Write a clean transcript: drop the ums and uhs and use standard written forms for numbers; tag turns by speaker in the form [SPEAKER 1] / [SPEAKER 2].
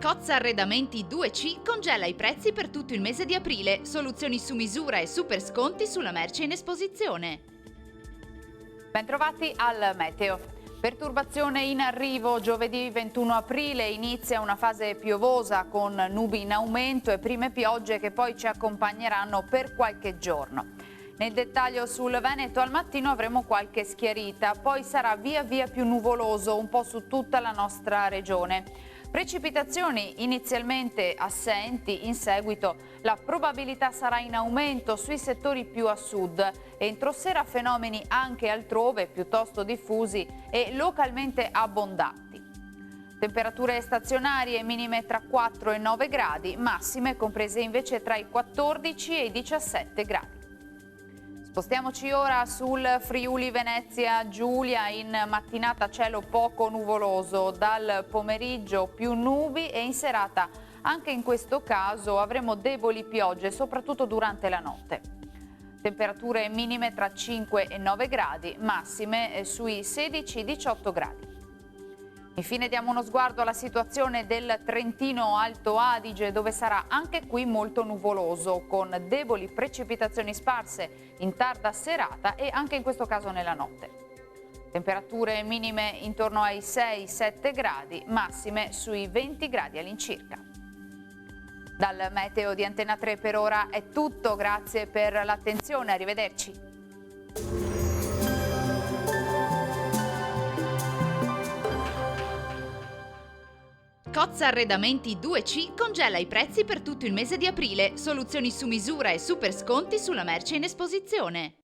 [SPEAKER 1] Cozza Arredamenti 2C congela i prezzi per tutto il mese di aprile, soluzioni su misura e super sconti sulla merce in esposizione.
[SPEAKER 2] Bentrovati al meteo. Perturbazione in arrivo, giovedì 21 aprile inizia una fase piovosa con nubi in aumento e prime piogge che poi ci accompagneranno per qualche giorno. Nel dettaglio sul Veneto al mattino avremo qualche schiarita, poi sarà via via più nuvoloso un po' su tutta la nostra regione. Precipitazioni inizialmente assenti, in seguito la probabilità sarà in aumento sui settori più a sud. Entro sera fenomeni anche altrove piuttosto diffusi e localmente abbondanti. Temperature stazionarie minime tra 4 e 9 gradi, massime comprese invece tra i 14 e i 17 gradi. Spostiamoci ora sul Friuli Venezia Giulia, in mattinata cielo poco nuvoloso, dal pomeriggio più nubi e in serata anche in questo caso avremo deboli piogge soprattutto durante la notte. Temperature minime tra 5 e 9 gradi, massime sui 16-18 gradi. Infine diamo uno sguardo alla situazione del Trentino Alto Adige, dove sarà anche qui molto nuvoloso, con deboli precipitazioni sparse in tarda serata e anche in questo caso nella notte. Temperature minime intorno ai 6-7 gradi, massime sui 20 gradi all'incirca. Dal meteo di Antena 3 per ora è tutto, grazie per l'attenzione, arrivederci.
[SPEAKER 1] Cozza Arredamenti 2C congela i prezzi per tutto il mese di aprile, soluzioni su misura e super sconti sulla merce in esposizione.